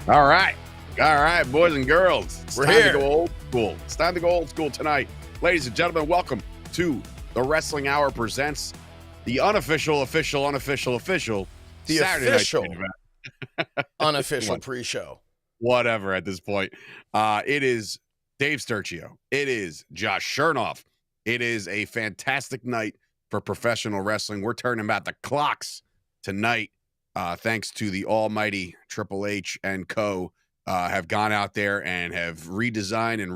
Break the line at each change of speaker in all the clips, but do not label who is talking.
All right. All right, boys and girls. It's
We're
time
here.
to go old school. It's time to go old school tonight. Ladies and gentlemen, welcome to the Wrestling Hour presents the unofficial
The
Saturday night
official,
main event.
unofficial
What-
pre-show.
Whatever at this point. It is Dave Sturchio. It is Josh Shernoff. It is a fantastic night for professional wrestling. We're turning back the clocks tonight. Thanks to the almighty Triple H and co. Have gone out there and have redesigned and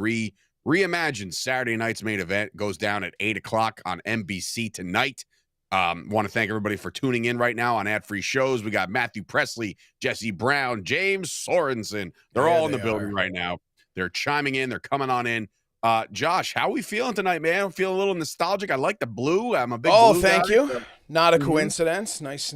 reimagined Saturday night's main event. Goes down at 8 o'clock on NBC tonight. Want to thank everybody for tuning in right now on ad-free shows. We got Matthew Presley, Jesse Brown, James Sorensen. They're all in the building right now. They're chiming in. They're coming on in. Josh, how are we feeling tonight, man? I'm feeling a little nostalgic. I like the blue. I'm a big blue
thank
guy.
you. Not a
Mhm.
coincidence. Nice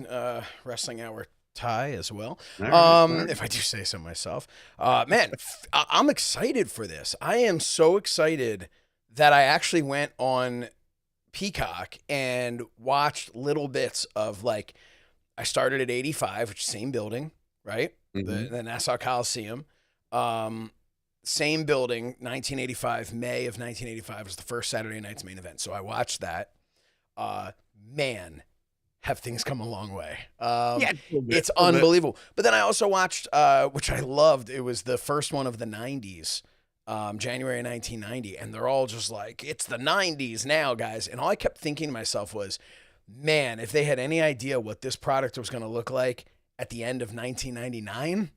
wrestling hour tie as well.
All right.
If I do say so myself. Man, I'm excited for this. I am so excited that I actually went on Peacock and watched little bits of, like, I started at 85, which is same building, right?
Mhm.
The Nassau Coliseum. Same building, 1985, May of 1985 was the first Saturday night's main event. So I watched that. Man, have things come a long way. It's unbelievable. But then I also watched, which I loved, it was the first one of the 90s, January 1990. And they're all just like, it's the 90s now, guys. And all I kept thinking to myself was, man, if they had any idea what this product was going to look like at the end of 1999,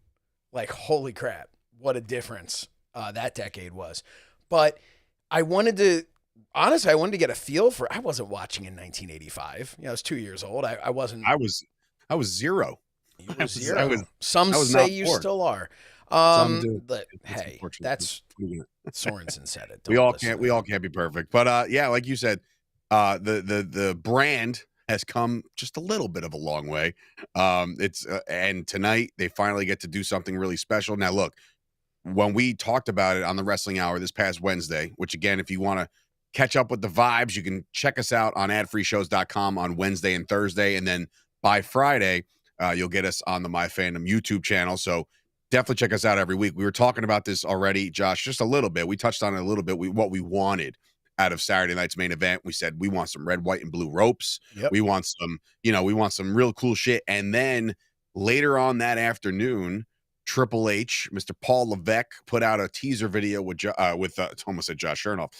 like, holy crap, what a difference that decade was. But I wanted to get a feel for, I wasn't watching in 1985. I was 2 years old. I wasn't.
I was zero.
You were zero.
I was
Some
was
say
not
you
born.
still are.
Some do.
But
It's
hey,
unfortunate.
that's Sorensen said it.
We
Don't
all
listen
can't.
to
We
him.
all can't be perfect. But yeah, like you said, the brand has come just a little bit of a long way. It's and tonight they finally get to do something really special. Now, look, when we talked about it on the Wrestling Hour this past Wednesday, which again, if you want to catch up with the vibes, you can check us out on adfreeshows.com on Wednesday and Thursday, and then by Friday, you'll get us on the My Fandom YouTube channel. So definitely check us out every week. We were talking about this already, Josh, just a little bit. We touched on it a little bit. What we wanted out of Saturday night's main event. We said we want some red, white, and blue ropes.
Yep.
We want some, we want some real cool shit. And then later on that afternoon, Triple H, Mr. Paul Levesque, put out a teaser video with almost said Josh Shernoff,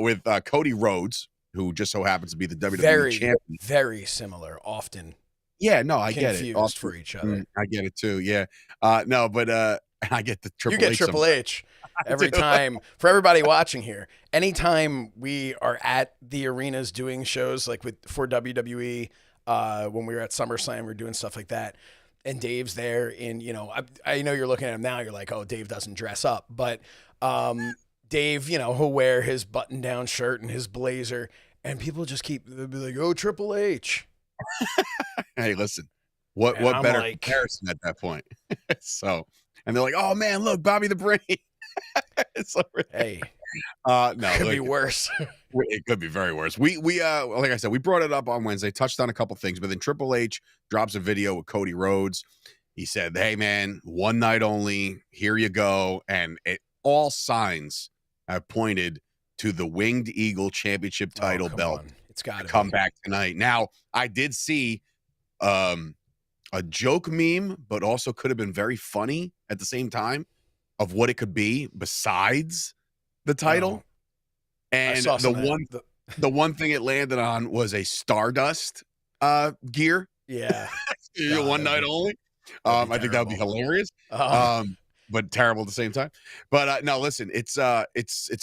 with Cody Rhodes, who just so happens to be the WWE champion.
Very similar. Often
Yeah, no, I get it.
confused for each other.
I get it too. Yeah, no, but I get the Triple
You get
H.
Triple H every time. For everybody watching here, anytime we are at the arenas doing shows like for WWE, when we were at SummerSlam, we're doing stuff like that, and Dave's there. And I know you're looking at him now. You're like, oh, Dave doesn't dress up, but Dave, he'll wear his button-down shirt and his blazer, and people just they'll be like, oh, Triple H.
Hey, listen, what
And I'm
better
like-
comparison at that point? So, and they're like, oh man, look, Bobby the Brain. So,
Hey,
no,
could
look,
be worse.
it could be very worse. We like I said, we brought it up on Wednesday, touched on a couple things, but then Triple H drops a video with Cody Rhodes. He said, hey man, one night only, here you go. And all signs have pointed to the Winged Eagle Championship title
come
belt
on. It's got to
come back tonight. Now, I did see a joke meme, but also could have been very funny at the same time of what it could be besides the title. And the one thing it landed on was a Stardust gear.
Yeah.
One night only.
That'd be
I think that would be
terrible.
hilarious. But terrible at the same time. But no, listen, it's a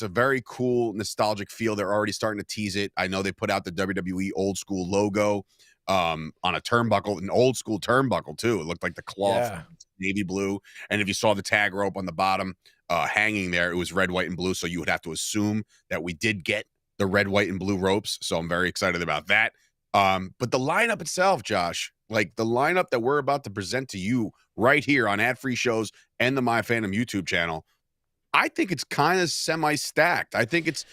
very cool nostalgic feel. They're already starting to tease it. I know they put out the WWE old school logo on a turnbuckle, an old school turnbuckle too. It looked like the cloth, navy blue. And if you saw the tag rope on the bottom hanging there, it was red, white, and blue. So you would have to assume that we did get the red, white, and blue ropes. So I'm very excited about that. But the lineup itself, Josh, like the lineup that we're about to present to you right here on ad-free shows and the My Fandom YouTube channel, I think it's kind of semi-stacked. I think it's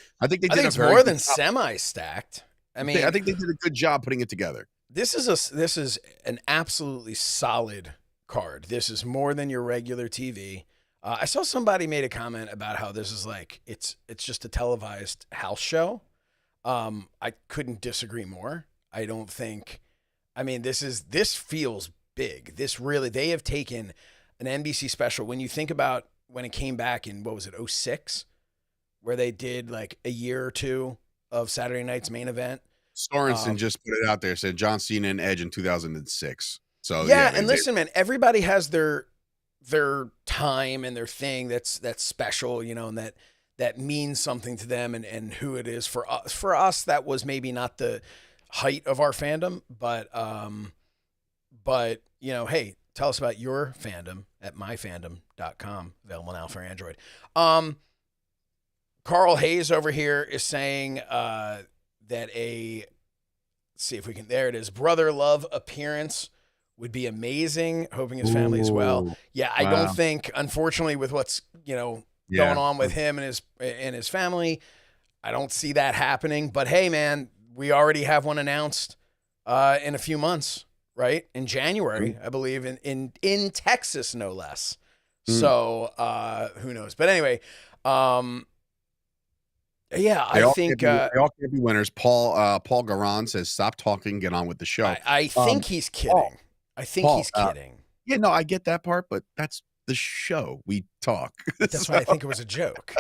more than semi-stacked. I mean,
I think they did a good job putting it together.
This is an absolutely solid card. This is more than your regular TV. I saw somebody made a comment about how this is like it's just a televised house show. I couldn't disagree more. I don't think. I mean, this feels big. They have taken an NBC special. When you think about when it came back in, what was it, 06, where they did like a year or two of Saturday Night's Main Event.
Sorensen just put it out there, said John Cena and Edge in 2006. So
yeah, and listen, man, everybody has their time and their thing that's special, and that means something to them and who it is. For us, that was maybe not the height of our fandom, but hey, tell us about your fandom at myfandom.com, available now for Android. Carl Hayes over here is saying that let's see if we can, there it is, brother love appearance would be amazing, hoping his family as well. Yeah, I don't think, unfortunately, with what's, going on with him and his family, I don't see that happening. But hey, man, we already have one announced in a few months, right? In January, I believe, in Texas, no less. So who knows? But anyway, yeah, I think
they all can't be winners. Paul Garan says, "Stop talking, get on with the show."
I think he's kidding. He's kidding.
Yeah, no, I get that part, but that's the show. We talk.
That's why I think it was a joke.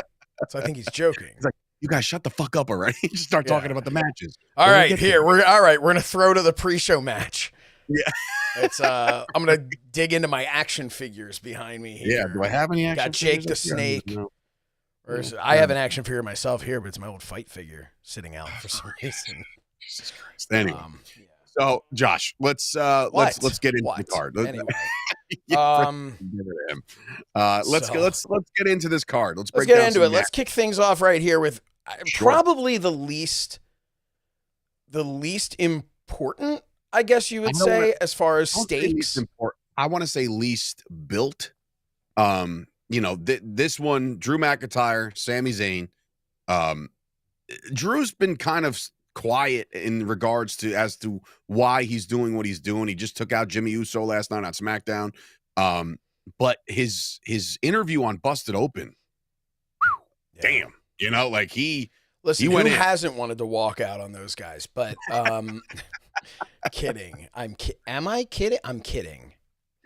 So I think he's joking.
It's like, you guys shut the fuck up already. Just start talking about the matches.
All right, we're gonna throw to the pre-show match.
Yeah.
It's I'm gonna dig into my action figures behind me here.
Yeah, do I have any action
Got Jake
figures
the
up here?
Snake.
No.
Or I have an action figure myself here, but it's my old fight figure sitting out for some reason.
Jesus Christ. Anyway. So Josh, let's get into the card.
Anyway.
Let's get into this card. Let's
get into it. Let's kick things off right here with probably the least important, I guess you would say, as far as stakes.
I want to say least built. This one, Drew McIntyre, Sami Zayn. Drew's been kind of quiet in regards to as to why he's doing what he's doing. He just took out Jimmy Uso last night on SmackDown. But his interview on Busted Open, damn, he
who hasn't wanted to walk out on those guys? But kidding. Am I kidding? I'm kidding.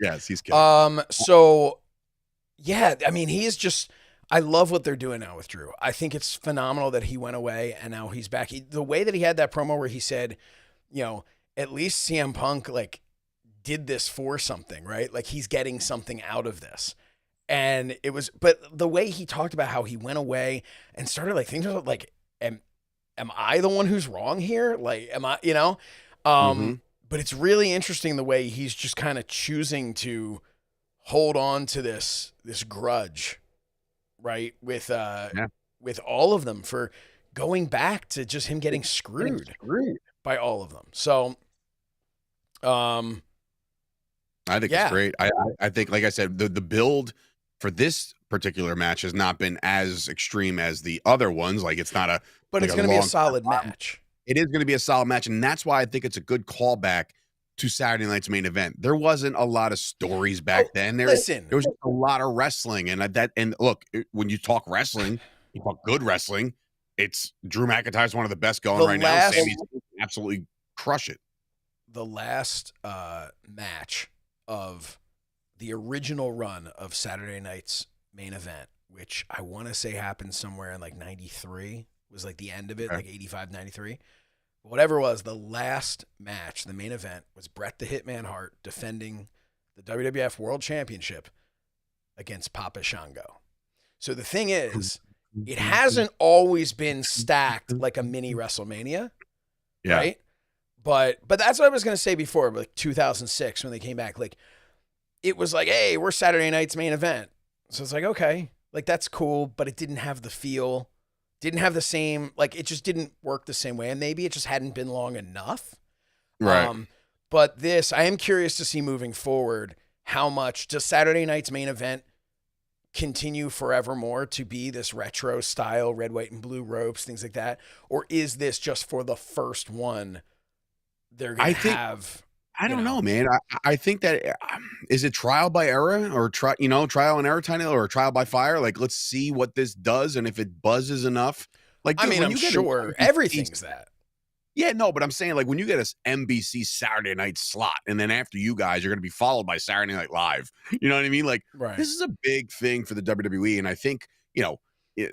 Yes, he's kidding.
So yeah, I mean, he is just. I love what they're doing now with Drew. I think it's phenomenal that he went away and now he's back. The way that he had that promo where he said, at least CM Punk did this for something, right? Like he's getting something out of this. And but the way he talked about how he went away and started thinking about am I the one who's wrong here? Am I, but it's really interesting the way he's just kind of choosing to hold on to this grudge. Right, with all of them for going back to just him getting screwed by all of them. So,
I think it's great. I think, like I said, the build for this particular match has not been as extreme as the other ones. It's not
but it's going to be a solid match.
It is going to be a solid match, and that's why I think it's a good callback to Saturday Night's Main Event. There wasn't a lot of stories back then. There was just a lot of wrestling, and look, when you talk wrestling, you talk good wrestling. It's Drew McIntyre's one of the best going now. Sami's absolutely crush it.
The last match of the original run of Saturday Night's Main Event, which I want to say happened somewhere in 93, was the end of it, 85, 93. Whatever it was, the last match, the main event, was Bret the Hitman Hart defending the WWF World Championship against Papa Shango. So the thing is, it hasn't always been stacked like a mini WrestleMania, right? But that's what I was going to say before, 2006 when they came back. It was hey, we're Saturday Night's Main Event. So it's okay, that's cool, but it didn't have the feel. Didn't have the same, it just didn't work the same way. And maybe it just hadn't been long enough.
Right.
But I am curious to see moving forward, how much does Saturday Night's Main Event continue forevermore to be this retro style, red, white, and blue ropes, things like that? Or is this just for the first one they're going to have?
I don't know, man. I think that is it trial by error or trial and error kind of, or trial by fire. Like, let's see what this does, and if it buzzes enough, like,
I
dude,
mean,
when
I'm
you get
sure everything's that.
Yeah, no, but I'm saying, like, when you get a NBC Saturday night slot, and then after you guys, you're going to be followed by Saturday Night Live. You know what I mean? Like, this is a big thing for the WWE, and I think,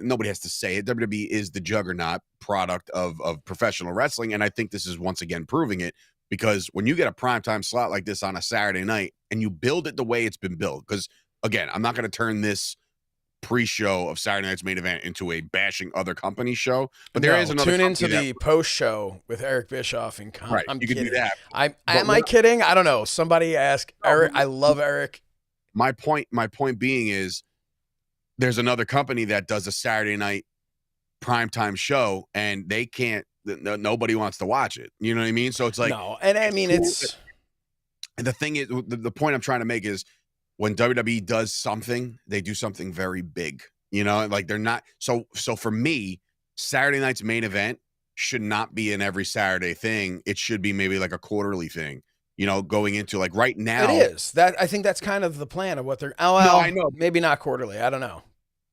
nobody has to say it. WWE is the juggernaut product of professional wrestling, and I think this is once again proving it, because when you get a primetime slot like this on a Saturday night, and you build it the way it's been built, because, again, I'm not going to turn this pre-show of Saturday Night's Main Event into a bashing other company show, but there is another.
Tune into the post-show with Eric Bischoff and
right.
I'm
you
kidding.
Can do that.
Am I kidding? I don't know. Somebody ask Eric. I love Eric.
My point being is, there's another company that does a Saturday night primetime show, and they can't. Nobody wants to watch it. You know what I mean? So it's like,
no, and I mean, it's.
And the thing is, the point I'm trying to make is, when WWE does something, they do something very big, like they're not. So for me, Saturday Night's Main Event should not be an every Saturday thing. It should be maybe like a quarterly thing, going into, like, right now.
It is that. I think that's kind of the plan of what they're. Oh, well, no, I know. Maybe not quarterly. I don't know.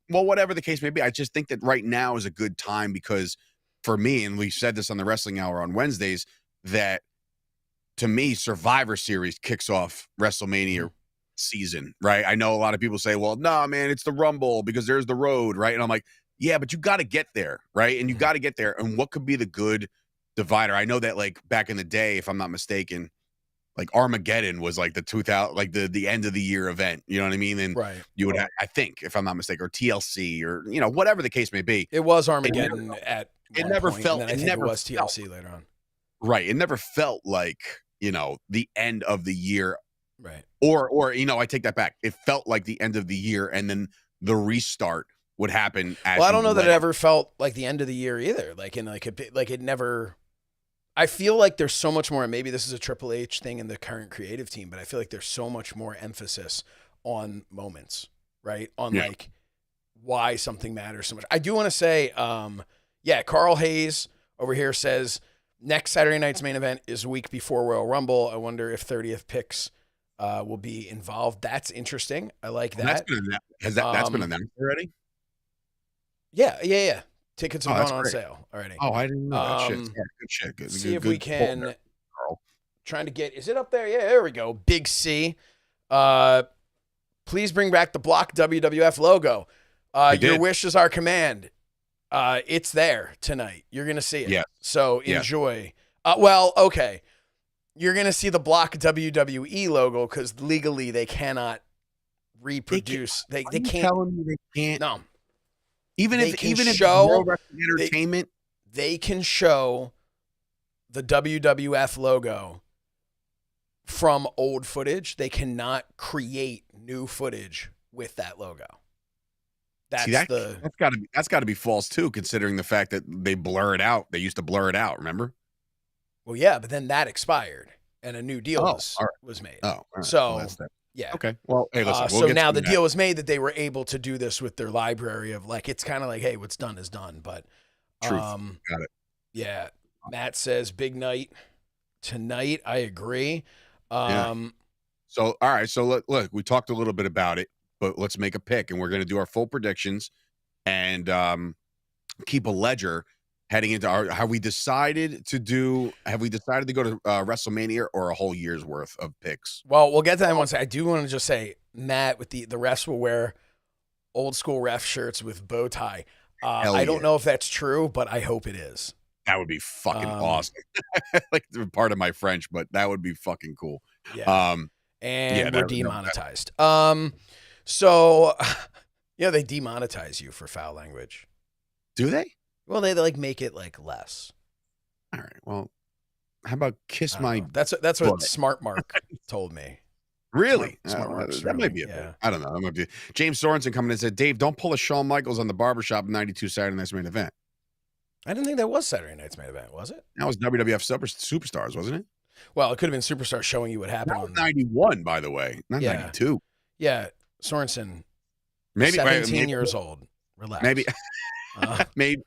Well, whatever the case may be, I just think that right now is a good time, because for me, and we said this on the Wrestling Hour on Wednesdays, that to me, Survivor Series kicks off WrestleMania season, right? I know a lot of people say, well, no, man, it's the Rumble because there's the road, right? And I'm like, yeah, but you got to get there, right? And you got to get there. And what could be the good divider? I know that, like, back in the day, if I'm not mistaken, like Armageddon was like the 2000, like the end of the year event. You know what I mean? And you would have, I think, if I'm not mistaken, or TLC, or whatever the case may be.
It was Armageddon
it never felt.
And then it never was TLC later on.
Right. It never felt like the end of the year.
Right.
Or I take that back. It felt like the end of the year, and then the restart would happen.
Well, I don't know that it ever felt like the end of the year either. Like it never. I feel like there's so much more. Maybe this is a Triple H thing in the current creative team, but I feel like there's so much more emphasis on moments, right? On like why something matters so much. I do want to say, Carl Hayes over here says next Saturday Night's Main Event is a week before Royal Rumble. I wonder if 30th picks will be involved. That's interesting. I like that.
That's been announced already?
Yeah. Tickets are going on sale already.
Oh, I didn't know that shit. Yeah, good shit. Good,
see if we can. Trying to get. Is it up there? Yeah, there we go. Big C. Please bring back the block WWF logo. Your wish is our command. It's there tonight. You're gonna see it.
Yeah.
So enjoy. Well, okay. You're gonna see the block WWE logo because legally they cannot reproduce. They can't.
Telling me they can't.
No.
Even if World Wrestling Entertainment,
they can show the WWF logo from old footage. They cannot create new footage with that logo. That's got to
be false too, considering the fact that they blur it out. They used to blur it out. Remember?
Well, yeah, but then that expired and a new deal was made.
Oh, right.
So.
Well,
yeah.
Okay. Well, hey, listen.
So now the deal was made that they were able to do this with their library of like, it's kind of like, hey, what's done is done. But
truth. Got it.
Yeah. Matt says big night tonight. I agree.
So all right. So look, we talked a little bit about it, but let's make a pick, and we're going to do our full predictions and keep a ledger heading into have we decided to go to WrestleMania or a whole year's worth of picks?
Well, we'll get to that in one second. I do want to just say, Matt, with the rest will wear old school ref shirts with bow tie. I don't know if that's true, but I hope it is.
That would be fucking awesome. Like, part of my French, but that would be fucking cool.
Yeah. We're demonetized. So they demonetize you for foul language.
Do they?
Well, they like make it like less.
All right. Well, how about kiss my?
That's what Smart Mark told me.
Really?
That
might be a thing. I don't know. That might be. James Sorensen coming in and said, Dave, don't pull a Shawn Michaels on the barbershop 92 Saturday Night's Main Event.
I didn't think that was Saturday Night's Main Event, was it?
That was WWF Superstars, wasn't it?
Well, it could have been Superstars showing you what happened.
That was 91, by the way, not 92.
Yeah, Sorensen.
Maybe
17 years old. Relax.
Maybe. Maybe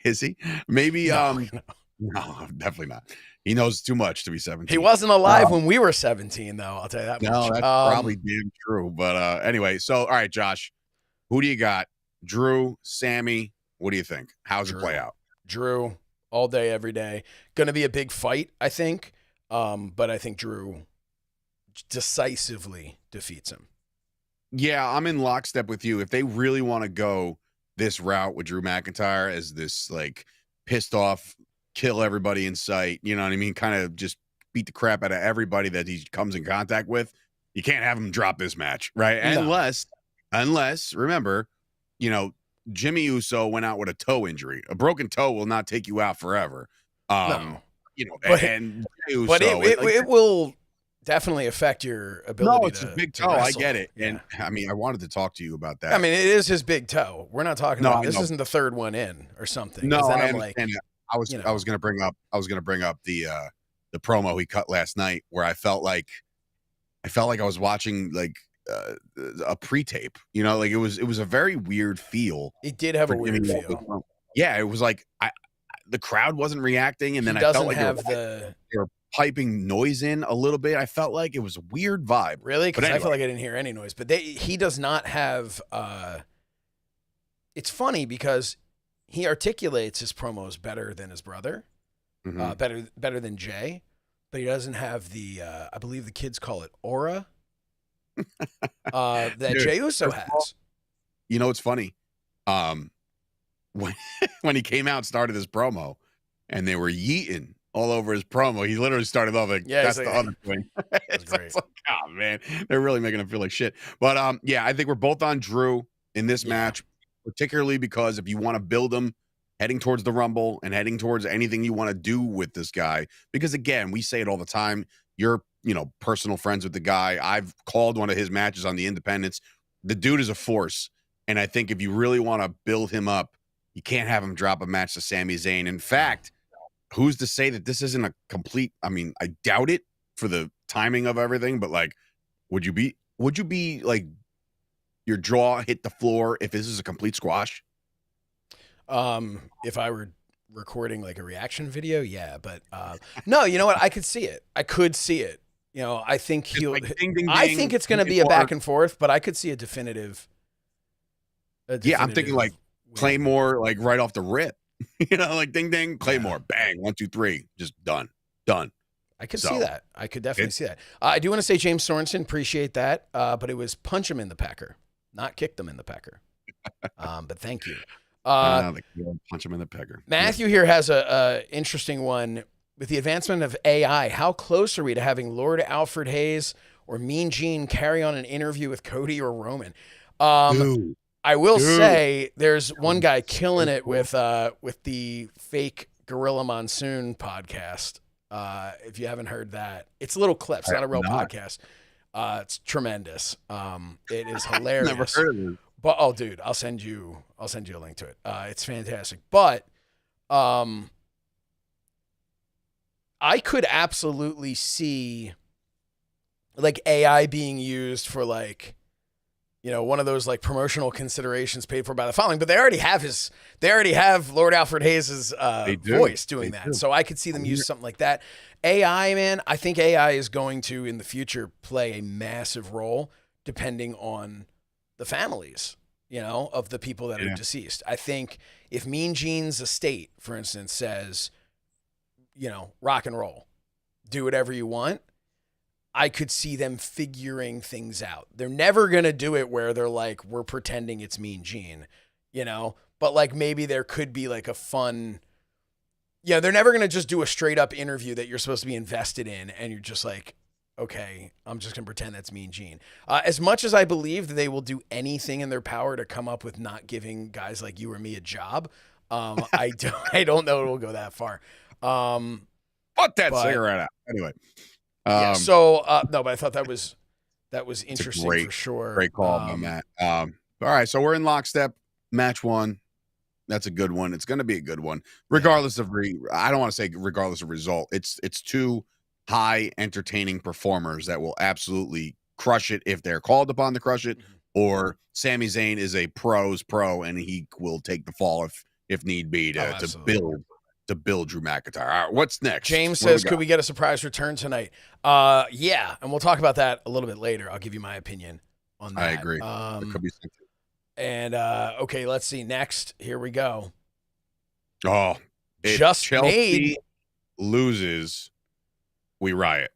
is he? Maybe.
No.
No, definitely not. He knows too much to be 17.
He wasn't alive when we were 17, though. I'll tell you that much.
No, that's probably damn true. But anyway, so all right, Josh, who do you got? Drew, Sami. What do you think? How's it play out?
Drew, all day, every day. Going to be a big fight, I think. But I think Drew decisively defeats him.
Yeah, I'm in lockstep with you. If they really want to go this route with Drew McIntyre as this like pissed off, kill everybody in sight, you know what I mean? Kind of just beat the crap out of everybody that he comes in contact with. You can't have him drop this match, right?
No.
Unless remember, you know, Jimmy Uso went out with a toe injury. A broken toe will not take you out forever.
No.
You know,
But,
and Uso,
but it will definitely affect your ability.
No, it's a big toe. I get it.
Yeah.
And I mean, I wanted to talk to you about that.
I mean, it is his big toe. We're not talking about this. Isn't the third one in or something?
No,
then
I
I'm
understand that. I was going to bring up the promo he cut last night where I felt like I was watching like a pre-tape. You know, like it was a very weird feel.
It did have a weird feel.
Yeah, it was like the crowd wasn't reacting, and then I felt like they were piping noise in a little bit. I felt like it was a weird vibe.
Really? Because anyway. I feel like I didn't hear any noise. But he does not have. It's funny because he articulates his promos better than his brother, better than Jay, but he doesn't have the. I believe the kids call it aura. That Dude, Jey Uso has.
You know, it's funny. When he came out and started his promo, and they were yeeting all over his promo, he literally started off like, "That's the other thing." It's like, oh man, they're really making him feel like shit. But yeah, I think we're both on Drew in this match, particularly because if you want to build him heading towards the Rumble and heading towards anything you want to do with this guy, because again, we say it all the time. You're personal friends with the guy. I've called one of his matches on the Independents. The dude is a force, and I think if you really want to build him up, you can't have him drop a match to Sami Zayn. In fact, who's to say that this isn't a complete? I mean, I doubt it for the timing of everything, but like, would you be like your jaw hit the floor if this is a complete squash?
If I were recording like a reaction video, yeah, but no, you know what? I could see it. I think he'll. Like, ding, ding, ding, I think it's going to be a back and forth, but I could see a definitive.
Yeah, I'm thinking like Claymore, like right off the rip. Like ding ding, Claymore, bang, 1, 2, 3, just done.
I could see that. I could definitely see that. I do want to say James Sorensen, appreciate that, but it was punch him in the pecker, not kick them in the pecker. But thank you.
Punch him in the pecker.
Matthew here has a interesting one. With the advancement of AI, how close are we to having Lord Alfred Hayes or Mean Gene carry on an interview with Cody or Roman? I will say there's one guy killing it with the fake Gorilla Monsoon podcast. If you haven't heard that, it's little clips, not a real podcast. It's tremendous. It is hilarious.
Never heard of it.
But dude, I'll send you a link to it. It's fantastic. But I could absolutely see like AI being used for like, one of those like promotional considerations paid for by the following, but they already have Lord Alfred Hayes' voice doing that. So I could see them use something like that. AI, man, I think AI is going to in the future play a massive role depending on the families, of the people that are deceased. I think if Mean Gene's estate, for instance, says, rock and roll, do whatever you want, I could see them figuring things out. They're never going to do it where they're like, we're pretending it's Mean Gene, but like maybe there could be like a fun, they're never going to just do a straight up interview that you're supposed to be invested in. And you're just like, okay, I'm just going to pretend that's Mean Gene. As much as I believe that they will do anything in their power to come up with not giving guys like you or me a job, I don't know it will go that far.
Put that cigarette out. Anyway.
No, but I thought that was interesting for sure.
Great call on that. All right, so we're in lockstep. Match 1. That's a good one. It's going to be a good one, regardless of I don't want to say regardless of result. It's two high entertaining performers that will absolutely crush it if they're called upon to crush it, or Sami Zayn is a pro's pro and he will take the fall if need be to build to build Drew McIntyre. All right, what's next?
James says, could we get a surprise return tonight? Yeah, and we'll talk about that a little bit later. I'll give you my opinion on that.
I agree. It could be something.
And okay, let's see. Next, here we go.
Oh, if
Just
Chelsea loses, we riot.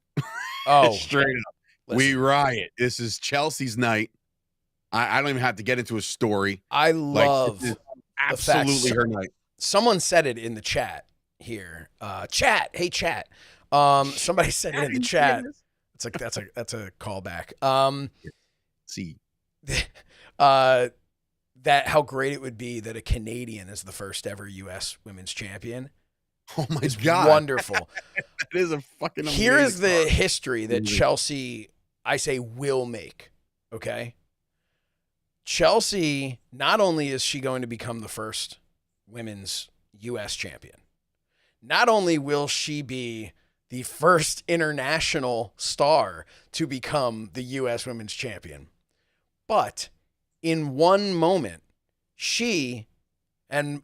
Oh,
straight up, we riot. This is Chelsea's night. I don't even have to get into a story.
I love
absolutely her night.
Someone said it in the chat here. Chat, hey chat. Somebody said it in the chat. It's like that's a callback.
See,
that how great it would be that a Canadian is the first ever U.S. women's champion.
Oh my God,
wonderful!
It is a fucking.
Here is the history that Chelsea, I say, will make. Okay, Chelsea. Not only is she going to become the first women's U.S. champion, not only will she be the first international star to become the U.S. women's champion, but in one moment, she and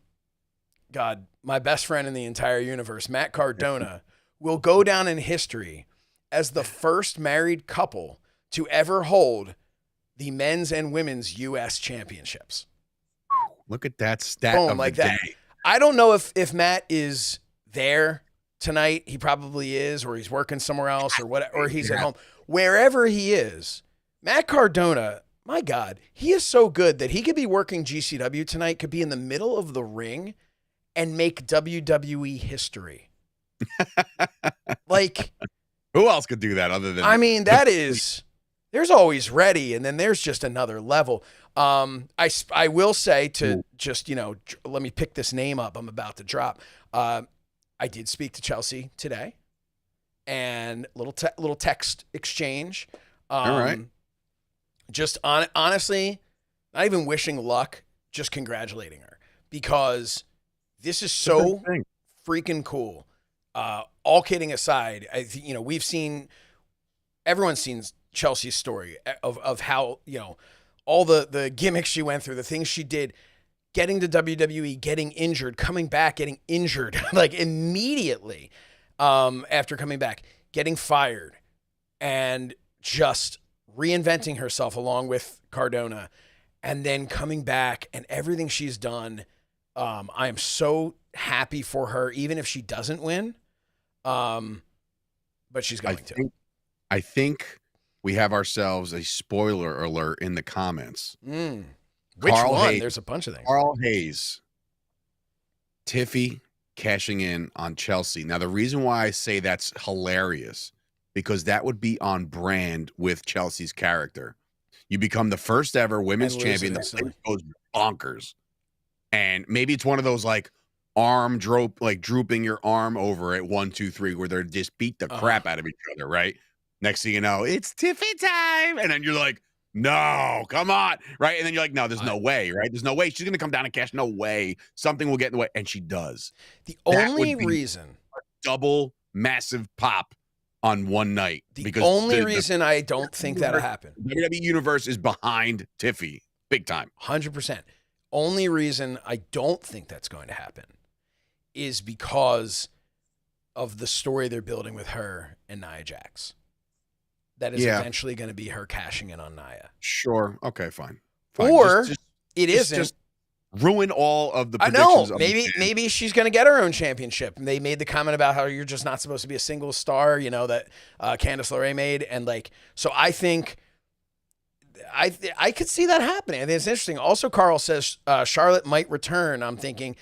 God, my best friend in the entire universe, Matt Cardona, will go down in history as the first married couple to ever hold the men's and women's U.S. championships.
Look at that stat.
Boom,
of
like
the
that.
day.
I don't know if Matt is there tonight. He probably is, or he's working somewhere else, or whatever, or he's at home. Wherever he is, Matt Cardona, my God, he is so good that he could be working GCW tonight, could be in the middle of the ring and make WWE history. Like,
who else could do that other than?
I mean, that is. There's always ready, and then there's just another level. I will say to just, let me pick this name up I'm about to drop. I did speak to Chelsea today, and little text exchange.
All right.
Just honestly, not even wishing luck, just congratulating her, because this is so freaking cool. All kidding aside, everyone's seen Chelsea's story of how, all the gimmicks she went through, the things she did, getting to WWE, getting injured, coming back, getting injured, like immediately after coming back, getting fired, and just reinventing herself along with Cardona, and then coming back, and everything she's done. I am so happy for her, even if she doesn't win. But she's going to.
I think we have ourselves a spoiler alert in the comments.
Which one? Hayes, there's a bunch of things.
Carl Hayes, Tiffy cashing in on Chelsea. Now, the reason why I say that's hilarious, because that would be on brand with Chelsea's character. You become the first ever women's champion. The place goes bonkers. And maybe it's one of those like drooping your arm over it, 1, 2, 3, where they just beat the crap out of each other, right? Next thing you know, it's Tiffy time. And then you're like, no, come on. Right. And then you're like, no, there's no way, right? There's no way. She's going to come down and cash. No way. Something will get in the way. And she does.
The only reason.
A double massive pop on one night.
The only reason I don't think that'll happen.
The WWE universe is behind Tiffy. Big time.
100%. Only reason I don't think that's going to happen is because of the story they're building with her and Nia Jax. That is eventually going to be her cashing in on Nia.
Sure. Okay, fine.
Or it isn't.
Just ruin all of the
predictions. I know. Maybe she's going to get her own championship. They made the comment about how you're just not supposed to be a single star, that Candice LeRae made. And so I think I could see that happening. I think it's interesting. Also, Carl says Charlotte might return. I'm thinking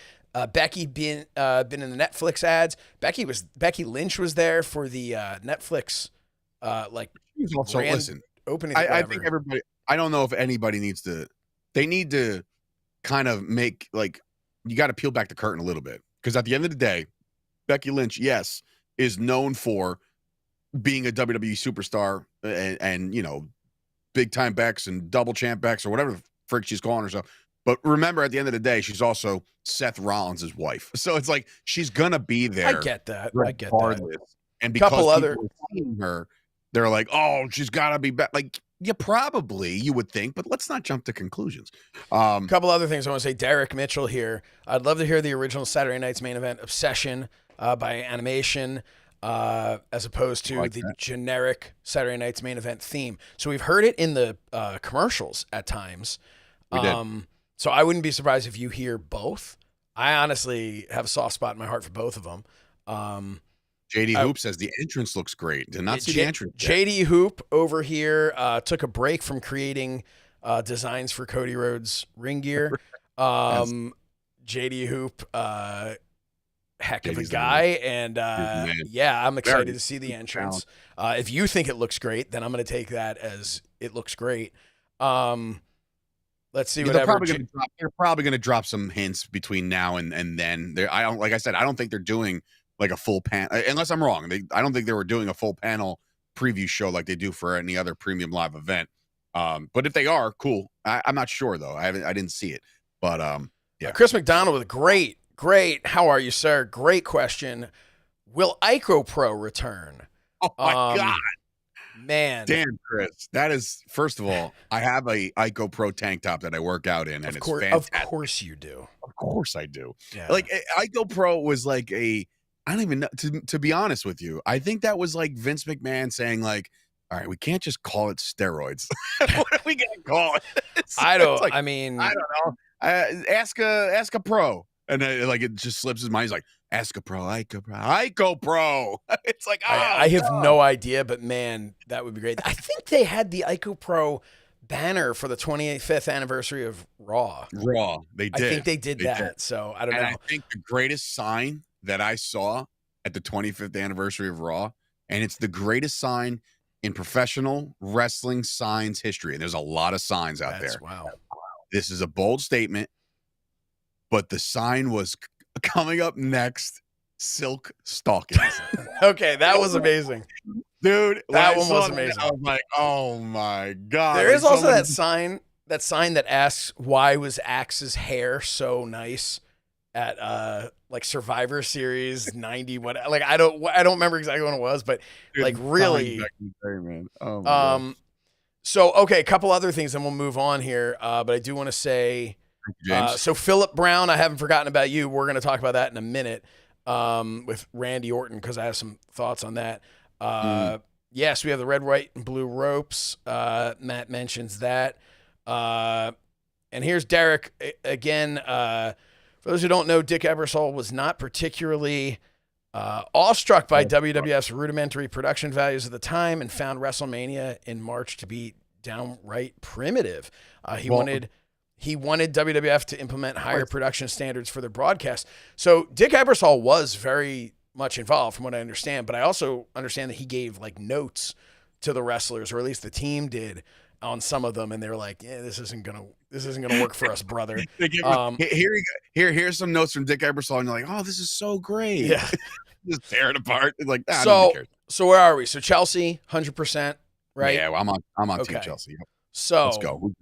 Becky been in the Netflix ads. Becky Lynch was there for the Netflix
also listen
opening.
I think everybody. I don't know if anybody needs to. They need to kind of make you got to peel back the curtain a little bit, because at the end of the day, Becky Lynch, yes, is known for being a WWE superstar and big time Bex and double champ Bex or whatever the frick she's calling herself. But remember, at the end of the day, she's also Seth Rollins' wife. So it's like she's gonna be there.
I get that.
And because people are seeing her, they're like, "Oh, she's gotta be back." Like, Yeah, probably you would think, but let's not jump to conclusions.
A couple other things I want to say. Derek Mitchell here. I'd love to hear the original Saturday Night's Main Event Obsession by Animation, as opposed to the generic Saturday Night's Main Event theme. So we've heard it in the commercials at times.
We did.
So I wouldn't be surprised if you hear both. I honestly have a soft spot in my heart for both of them.
JD Hoop says the entrance looks great. Did not see the entrance yet.
JD Hoop over here took a break from creating designs for Cody Rhodes ring gear. JD Hoop, heck of a guy. And yeah, I'm excited to see the entrance. If you think it looks great, then I'm going to take that as it looks great. Let's see.
They're probably going to drop some hints between now and then. Like I said, I don't think they're doing like a full panel, unless I'm wrong. I don't think they were doing a full panel preview show like they do for any other premium live event. But if they are, cool. I'm not sure though. I didn't see it. But yeah.
Chris McDonald with great. How are you, sir? Great question. Will Ico Pro return?
Oh my God.
Man.
Damn, Chris. That is, first of all, I have a Ico Pro tank top that I work out in, and it's fantastic.
Of course you do.
Of course I do.
Yeah.
Like, Ico Pro was like I don't even know, to be honest with you, I think that was like Vince McMahon saying like, all right, we can't just call it steroids. What are we going to call it?
I don't
know. Ask a pro. And like it just slips his mind. He's like, ask a pro, Ico Pro. It's like,
I have no idea, but man, that would be great. I think they had the Ico Pro banner for the 25th anniversary of Raw.
They did.
I think they did that. So I don't know.
I think the greatest sign that I saw at the 25th anniversary of Raw, and it's the greatest sign in professional wrestling signs history. And there's a lot of signs out there.
Wow.
This is a bold statement. But the sign was coming up next, silk stockings.
Okay, that was amazing.
Dude,
that one was amazing.
I was like, oh my God.
There is also that sign that asks, why was Axe's hair so nice at like Survivor Series 90? What, like I don't remember exactly when it was, but like really.
Man. Oh my God.
So okay, a couple other things, and we'll move on here. But I do want to say, so Philip Brown, I haven't forgotten about you. We're going to talk about that in a minute with Randy Orton, because I have some thoughts on that. Yes, we have the red, white, and blue ropes. Matt mentions that. And here's Derek again. For those who don't know, Dick Ebersol was not particularly awestruck by WWF's rudimentary production values at the time, and found WrestleMania in March to be downright primitive. He wanted WWF to implement higher production standards for their broadcast. So Dick Ebersol was very much involved, from what I understand, but I also understand that he gave like notes to the wrestlers, or at least the team did, on some of them, and they're like, "Yeah, this isn't gonna work for us, brother."
Here's some notes from Dick Ebersol, and you're like, "Oh, this is so great."
Yeah,
just tear it apart. It's like,
so where are we? So Chelsea, 100%, right?
Yeah, well, I'm on Team Chelsea.
So
let's go.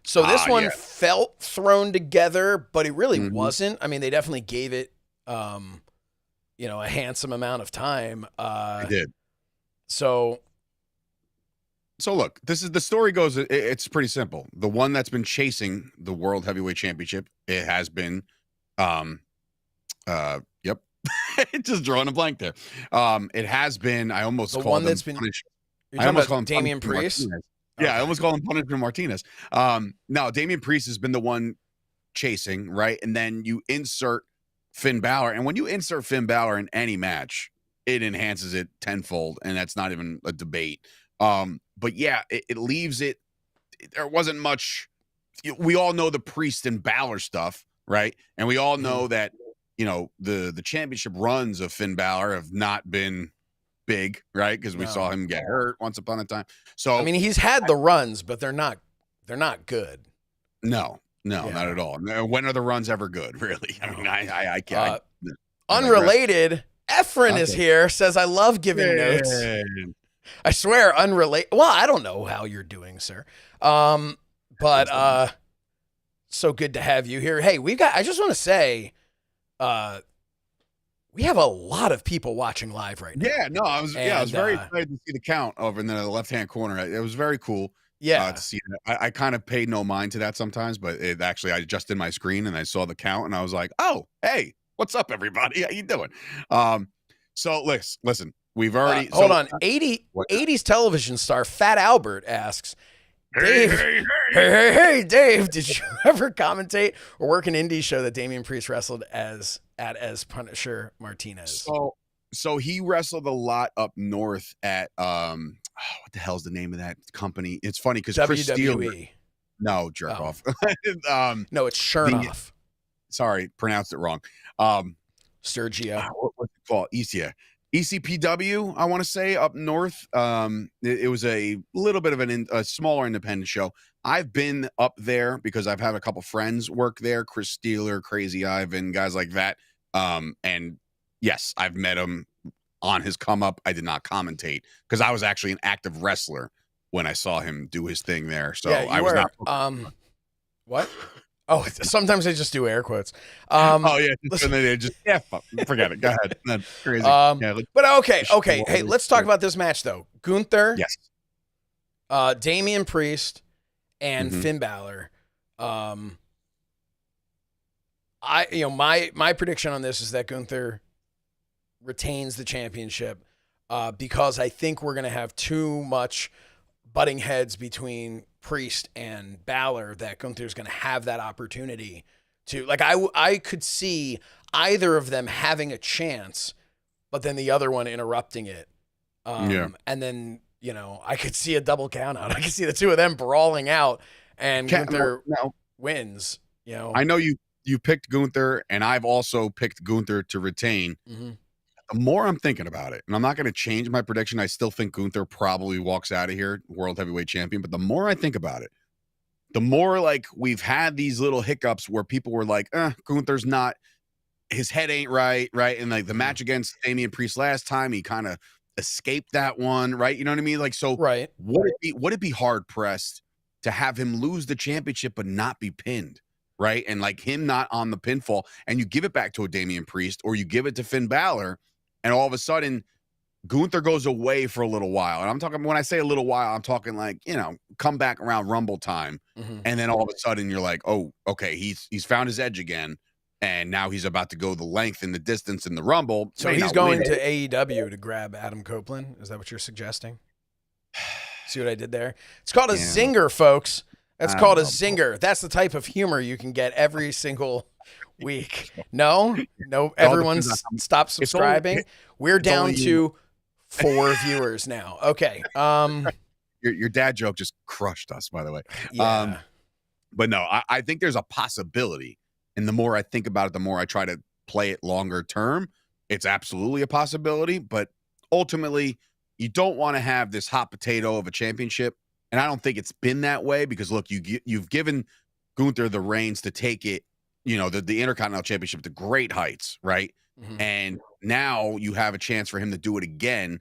So this one felt thrown together, but it really wasn't. I mean, they definitely gave it, a handsome amount of time.
They did.
So
look, the story goes. It's pretty simple. The one that's been chasing the World Heavyweight Championship, it has been, just drawing a blank there. It has been. I almost
the
called
one
him
that's been. You're talking about Damian Priest.
Yeah, I almost call him Punishment Martinez. No, Damian Priest has been the one chasing, right? And then you insert Finn Balor. And when you insert Finn Balor in any match, it enhances it tenfold. And that's not even a debate. But yeah, it leaves it. There wasn't much. We all know the Priest and Balor stuff, right? And we all know that, the championship runs of Finn Balor have not been big, right? Because we saw him get hurt once upon a time. So
I mean, he's had the runs, but they're not good.
No, not at all. When are the runs ever good? Really? I mean, I can't.
Unrelated. Efren is here. Says I love giving notes. I swear, unrelated. Well, I don't know how you're doing, sir. But so good to have you here. Hey, I just want to say, we have a lot of people watching live right now.
Yeah, no, I was very excited to see the count over in the left-hand corner. It was very cool.
Yeah.
To see that. I kind of paid no mind to that sometimes, but it actually, I adjusted my screen and I saw the count and I was like, oh, hey, what's up, everybody? How you doing? So listen, we've already
hold on. 80s television star Fat Albert asks, Dave, hey, Dave, did you ever commentate or work an indie show that Damian Priest wrestled as Punisher Martinez?
So he wrestled a lot up north at what the hell's the name of that company? It's funny because Chris Steele. No, jerk off.
No, it's Shernoff.
Sorry, pronounced it wrong.
Sturchio.
What's it called? ECPW, I want to say, up north. It was a little bit of a smaller independent show. I've been up there because I've had a couple friends work there, Chris Steeler, Crazy Ivan, guys like that. And yes, I've met him on his come up. I did not commentate because I was actually an active wrestler when I saw him do his thing there. So
yeah,
I was not.
What? Oh, sometimes I just do air quotes.
Oh yeah, listen, and they just forget it. Go ahead. That's crazy.
But okay. Hey, let's talk about this match though. Gunther,
yes,
Damian Priest, and Finn Balor. My prediction on this is that Gunther retains the championship because I think we're gonna have too much butting heads between Priest and Balor that Gunther's going to have that opportunity to, like, I could see either of them having a chance, but then the other one interrupting it. And then, I could see a double count out. I could see the two of them brawling out and Gunther wins,
I know you picked Gunther and I've also picked Gunther to retain.
Mm-hmm.
The more I'm thinking about it, and I'm not going to change my prediction, I still think Gunther probably walks out of here world heavyweight champion. But the more I think about it, the more like we've had these little hiccups where people were like, Gunther's not, his head ain't right. And like the match against Damian Priest last time, he kind of escaped that one. Right. You know what I mean? Like, so
right.
Would it be hard pressed to have him lose the championship, but not be pinned? Right. And like him not on the pinfall and you give it back to a Damian Priest or you give it to Finn Balor. And all of a sudden, Gunther goes away for a little while. And I'm talking, when I say a little while, I'm talking like, come back around Rumble time.
Mm-hmm.
And then all of a sudden you're like, oh, okay, he's found his edge again. And now he's about to go the length and the distance in the Rumble.
So he's going to AEW to grab Adam Copeland. Is that what you're suggesting? See what I did there? It's called a zinger, folks. That's called a zinger. That's the type of humor you can get every single week. No, everyone stop subscribing. We're down to 4 viewers now. Okay.
Your dad joke just crushed us, by the way.
Yeah.
But no, I think there's a possibility. And the more I think about it, the more I try to play it longer term. It's absolutely a possibility. But ultimately, you don't want to have this hot potato of a championship. And I don't think it's been that way because, look, you've given Gunther the reins to take it, the Intercontinental Championship to great heights, right?
Mm-hmm.
And now you have a chance for him to do it again.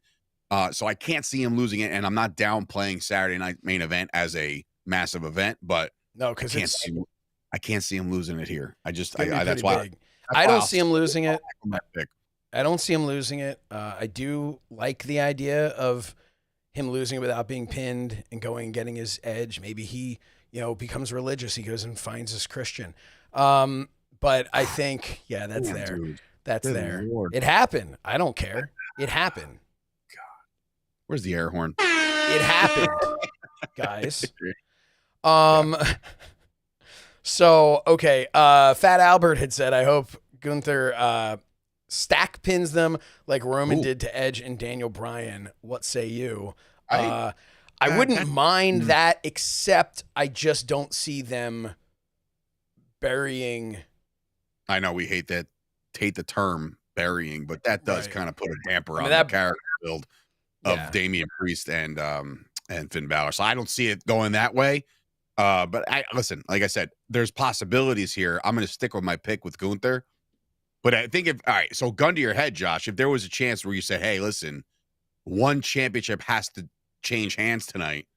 So I can't see him losing it. And I'm not downplaying Saturday Night Main Event as a massive event, but
no, because
I can't see him losing it here.
That's why I don't see him losing it. I don't see him losing it. I do like the idea of him losing it without being pinned and going and getting his edge. Maybe he, becomes religious. He goes and finds his Christian. But I think, that's there. Dude. That's Good there. Lord. It happened. I don't care. It happened.
God. Where's the air horn?
It happened, guys. So, okay. Fat Albert had said, I hope Gunther stack pins them like Roman did to Edge and Daniel Bryan. What say you? I wouldn't mind that, except I just don't see them burying.
I know we hate the term burying, but that does kind of put a damper on the character build of Damian Priest and Finn Balor. So I don't see it going that way. But listen, like I said, there's possibilities here. I'm going to stick with my pick with Gunther. But I think all right, so gun to your head, Josh, if there was a chance where you said, hey, listen, one championship has to change hands tonight,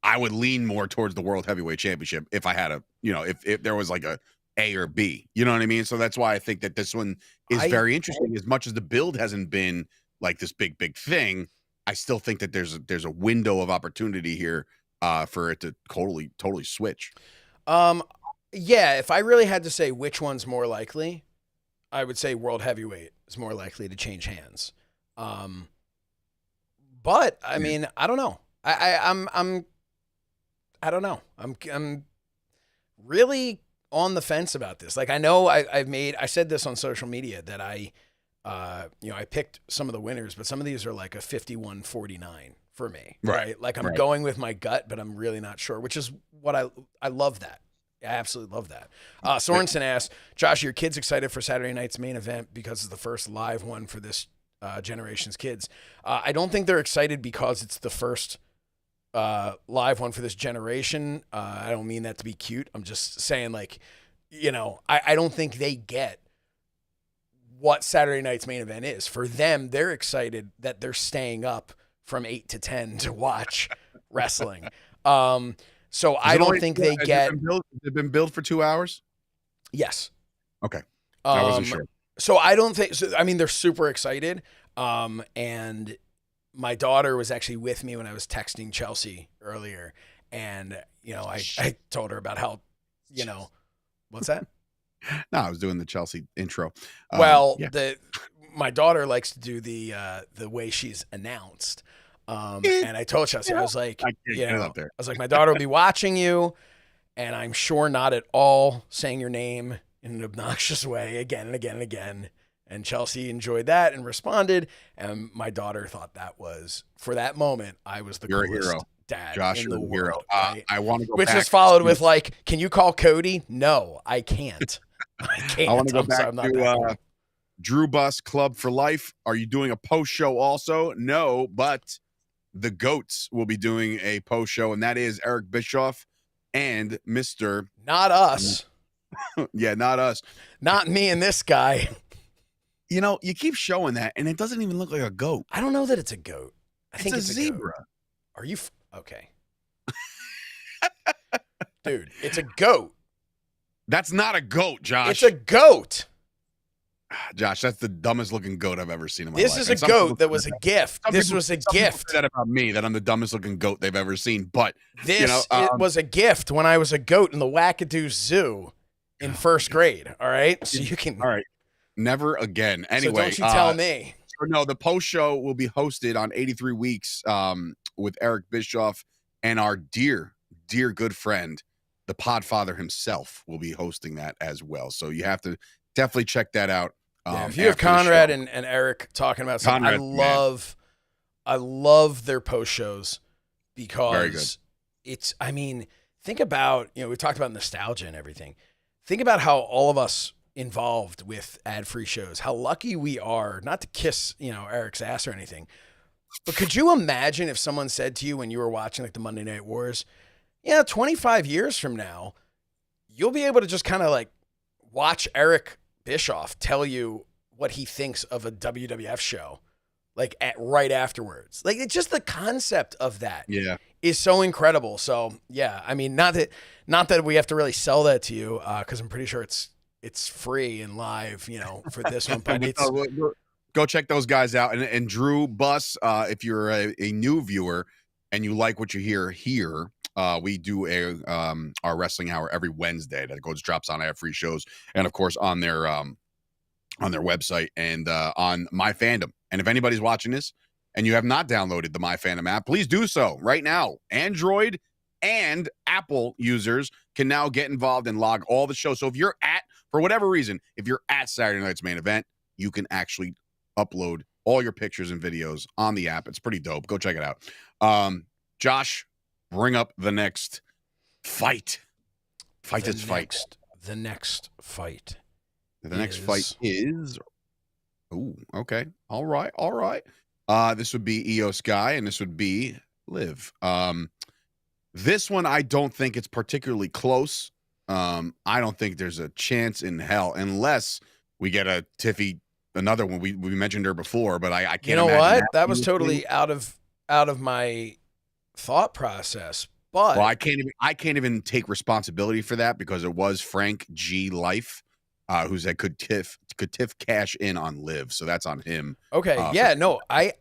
I would lean more towards the World Heavyweight Championship if I had if there was like a A or B. You know what I mean? So that's why I think that this one is very interesting. As much as the build hasn't been like this big thing, I still think that there's a window of opportunity here for it to totally switch.
Yeah, if I really had to say which one's more likely, I would say World Heavyweight is more likely to change hands. But I mean, I don't know. I don't know. I'm really on the fence about this. Like, I know I said this on social media that I picked some of the winners, but some of these are like a 51-49 for me, right? Like, I'm going with my gut, but I'm really not sure, which is what I love that. I absolutely love that. Sorensen asked, Josh, are your kids excited for Saturday night's main event because it's the first live one for this generation's kids? I don't think they're excited because it's the first live one for this generation. I don't mean that to be cute. I'm just saying, like, I don't think they get what Saturday night's main event is. For them, they're excited that they're staying up from 8 to 10 to watch wrestling. So I don't think they get.
They've been billed for 2 hours.
Yes.
Okay. I wasn't sure.
So I don't think. So, I mean, they're super excited. And my daughter was actually with me when I was texting Chelsea earlier, and I told her about how, what's that?
No, I was doing the Chelsea intro.
Well, my daughter likes to do the way she's announced. And I told Chelsea, I was like, my daughter will be watching you, and I'm sure not at all saying your name in an obnoxious way again and again and again. And Chelsea enjoyed that and responded. And my daughter thought that was, for that moment, I was the coolest dad in the world. Right?
I want to go
Which
back
was followed with like, can you call Cody? No, I can't. I can't.
I want to go back to Drew Bus Club for Life. Are you doing a post show also? No, but the Goats will be doing a post show, and that is Eric Bischoff and Mr.
Not us.
Yeah, not us.
Not me and this guy.
You keep showing that, and it doesn't even look like a goat.
I don't know that it's a goat. I think it's a
zebra.
Goat. Are you okay? Dude, it's a goat.
That's not a goat, Josh.
It's a goat.
Josh, that's the dumbest looking goat I've ever seen in my life.
This is a goat that was a gift. This was a gift.
That about me, that I'm the dumbest looking goat they've ever seen. But
this it was a gift when I was a goat in the Wackadoo Zoo in first grade. All right, so you can.
All right, never again. Anyway,
so don't you tell me.
No, the post show will be hosted on 83 Weeks with Eric Bischoff and our dear good friend, the Podfather himself, will be hosting that as well. So you have to definitely check that out.
If you have Conrad and Eric talking about something, I love their post shows because it's, I mean, think about, we talked about nostalgia and everything. Think about how all of us involved with ad-free shows, how lucky we are, not to kiss, Eric's ass or anything, but could you imagine if someone said to you when you were watching like the Monday Night Wars, 25 years from now, you'll be able to just kind of like watch Eric Bischoff tell you what he thinks of a WWF show, like right afterwards. Like, it's just the concept of that is so incredible. So I mean, not that we have to really sell that to you, because I'm pretty sure it's free and live, for this one. But it's
go check those guys out. And Drew Bus, if you're a new viewer and you like what you hear here, we do our wrestling hour every Wednesday that drops on our free shows, and of course on their website and on My Fandom. And if anybody's watching this and you have not downloaded the My Fandom app, please do so right now. Android and Apple users can now get involved and log all the shows. So if you're for whatever reason, if you're at Saturday night's main event, you can actually upload all your pictures and videos on the app. It's pretty dope. Go check it out. Josh, bring up the next fight.
The next fight.
The next fight is. Ooh, okay. All right. This would be Iyo Sky, and this would be Liv. This one, I don't think it's particularly close. I don't think there's a chance in hell unless we get a Tiffy, another one. We mentioned her before, but I can't.
You know what? That was totally out of my thought process. But
well, I can't even take responsibility for that because it was Frank G. Life, who said could Tiff cash in on Liv, so that's on him.
okay, yeah, no, I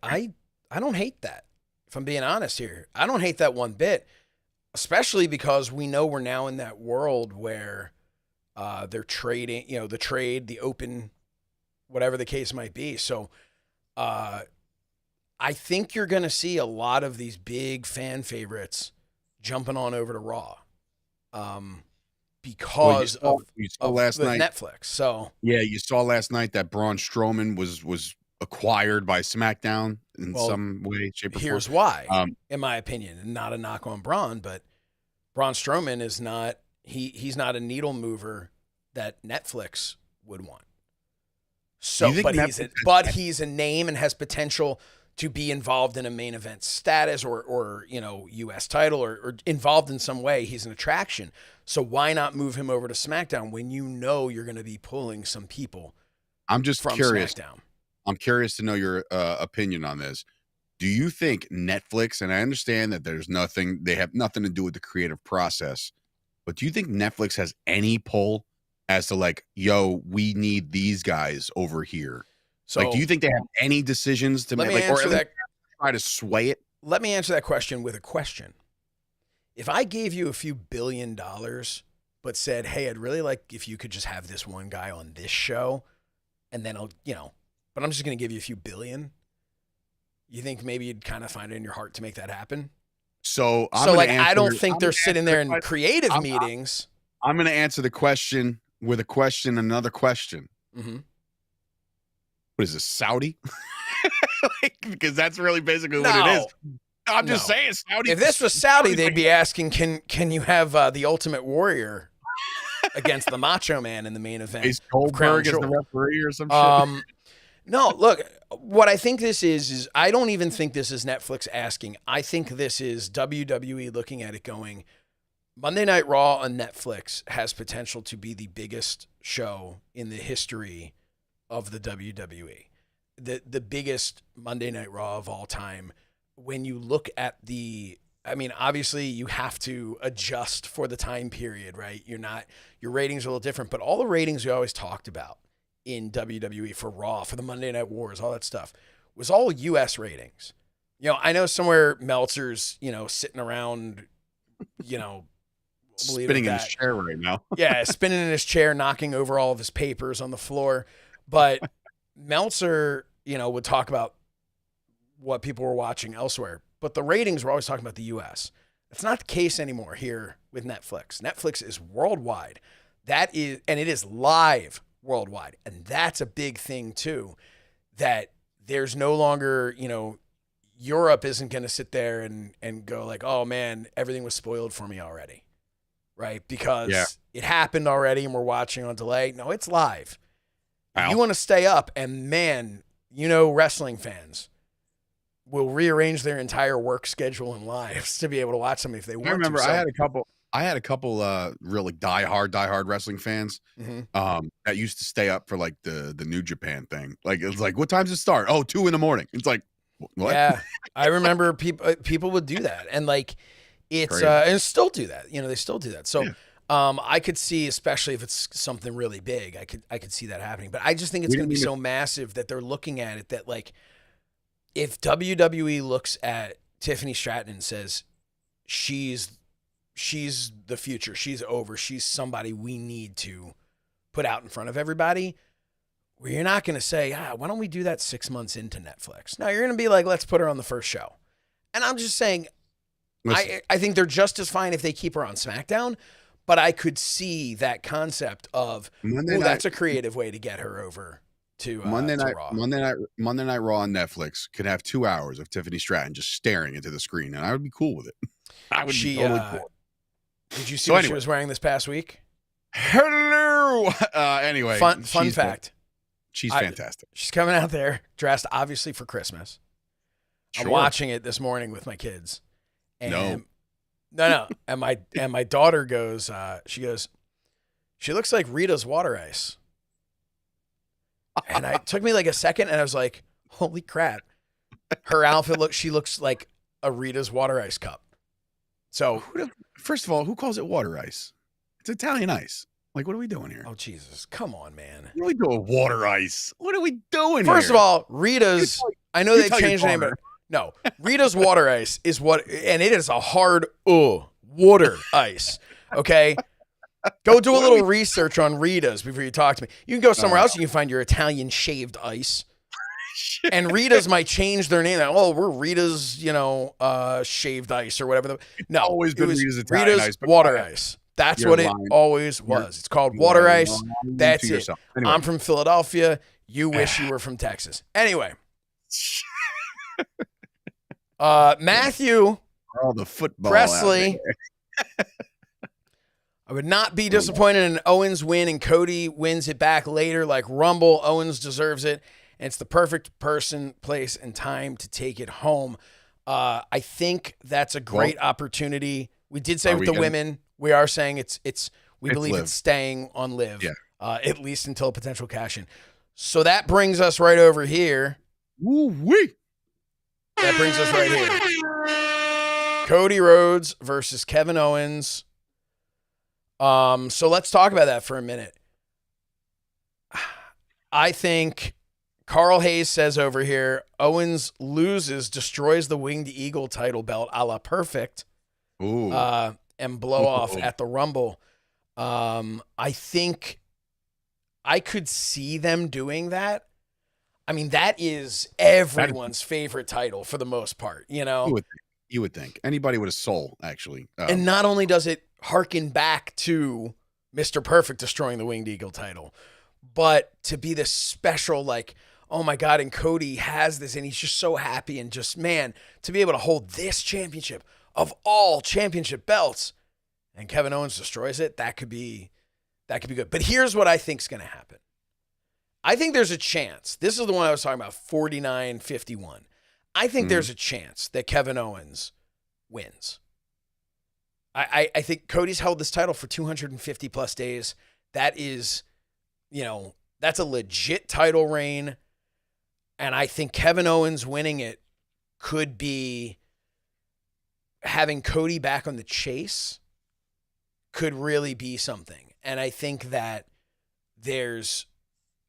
don't hate that. If I'm being honest here, I don't hate that one bit, especially because we know we're now in that world where they're trading, the trade, the open, whatever the case might be. So I think you're going to see a lot of these big fan favorites jumping on over to Raw because
you saw
of
last night
Netflix. So
yeah, you saw last night that Braun Strowman was acquired by SmackDown in some way, shape, or form.
Here's why, in my opinion, and not a knock on Braun, but Braun Strowman is not he's not a needle mover that Netflix would want. So, he's a name and has potential to be involved in a main event status or U.S. title or involved in some way. He's an attraction. So why not move him over to SmackDown when you know you're going to be pulling some people?
I'm just curious.
SmackDown.
I'm curious to know your opinion on this. Do you think Netflix, and I understand that they have nothing to do with the creative process, but do you think Netflix has any pull as to like, yo, we need these guys over here? So, like, do you think they have any decisions to make, or try to sway it?
Let me answer that question with a question. If I gave you a few $1 billion, but said, hey, I'd really like if you could just have this one guy on this show, and then but I'm just going to give you a few billion. You think maybe you'd kind of find it in your heart to make that happen?
So
I don't think they're sitting there in creative meetings.
I'm going to answer the question with a question, another question.
Mm-hmm.
What is this, Saudi? Because that's really basically what it is. I'm just saying, Saudi.
If this was Saudi, they'd be asking, can you have the Ultimate Warrior against the Macho Man in the main event?
Is Goldberg as the referee or some shit?
No, look, what I think this is I don't even think this is Netflix asking. I think this is WWE looking at it going, Monday Night Raw on Netflix has potential to be the biggest show in the history of the WWE. The biggest Monday Night Raw of all time. When you look at obviously you have to adjust for the time period, right? Your ratings are a little different, but all the ratings we always talked about in WWE for Raw, for the Monday Night Wars, all that stuff was all US ratings. I know somewhere Meltzer's, sitting around,
spinning in his chair right now.
Yeah, spinning in his chair, knocking over all of his papers on the floor. But Meltzer, would talk about what people were watching elsewhere. But the ratings were always talking about the US. That's not the case anymore here with Netflix. Netflix is worldwide. And it is live worldwide. And that's a big thing too, that there's no longer, Europe isn't going to sit there and go like, oh man, everything was spoiled for me already. Right? Because it happened already and we're watching on delay. No, it's live. You want to stay up, and man, wrestling fans will rearrange their entire work schedule and lives to be able to watch something if they want to.
I remember I had a couple really diehard wrestling fans that used to stay up for like the New Japan thing. Like it's like, what time does it start? Oh, 2 a.m. It's like, what?
Yeah, I remember people would do that, and like it's and still do that. They still do that. So. Yeah. I could see, especially if it's something really big, I could see that happening. But I just think it's going to be so massive that they're looking at it that, like, if WWE looks at Tiffany Stratton and says she's the future, she's over, she's somebody we need to put out in front of everybody, where you're not going to say, why don't we do that 6 months into Netflix? No, you're going to be like, let's put her on the first show. And I'm just saying, I think they're just as fine if they keep her on SmackDown. But I could see that concept of, that's a creative way to get her over to
Monday Night
Raw.
Monday Night Raw on Netflix could have 2 hours of Tiffany Stratton just staring into the screen, and I would be cool with it. I would be totally cool.
Did you see what she was wearing this past week?
Hello. Anyway,
fun fact.
She's fantastic.
She's coming out there dressed obviously for Christmas. Sure. I'm watching it this morning with my kids. And No. And my daughter goes, she looks like Rita's water ice. And it took me like a second and I was like, holy crap. Her outfit she looks like a Rita's water ice cup. So,
First of all, who calls it water ice? It's Italian ice. Like, what are we doing here?
oh Jesus, come on, man.
What are we doing? Water ice. What are we doing
First
here?
of all, Rita's. I know they
tell your
changed the name, but
daughter.
no, Rita's water ice is what, and it is a hard water ice. Okay, go do a little research on Rita's before you talk to me. You can go somewhere else. You can find your Italian shaved ice. And Rita's might change their name. Oh, we're Rita's, shaved ice or whatever. No,
always been
it was
Rita's Italian ice, but
water ice. That's
You're
what it
lying.
always was. It's called water ice.
lying
That's
to
it.
yourself. Anyway.
I'm from Philadelphia. You wish you were from Texas. Anyway, Matthew
all the football
Presley.
out there.
I would not be disappointed in an Owens win and Cody wins it back later like Rumble. Owens deserves it. And it's the perfect person, place, and time to take it home. I think that's a great opportunity. We did say with the women, we are saying we believe
Liv.
it's staying on Liv,
Yeah.
at least until a potential cash in. So that brings us right over here.
Woo-wee.
That brings us right here. Cody Rhodes versus Kevin Owens. So let's talk about that for a minute. I think Carl Hayes says over here, Owens loses, destroys the Winged Eagle title belt a la Perfect,
Ooh.
and blow off at the Rumble. I think I could see them doing that. I mean, that is everyone's favorite title for the most part,
You would think. Anybody with a soul, actually.
And not only does it harken back to Mr. Perfect destroying the Winged Eagle title, but to be this special, like, oh my God, and Cody has this, and he's just so happy, and just, man, to be able to hold this championship of all championship belts, and Kevin Owens destroys it, that could be good. But here's what I think's going to happen. I think there's a chance. This is the one I was talking about, 49-51. I think there's a chance that Kevin Owens wins. I think Cody's held this title for 250 plus days. That is, that's a legit title reign. And I think Kevin Owens winning it could be having Cody back on the chase could really be something. And I think that there's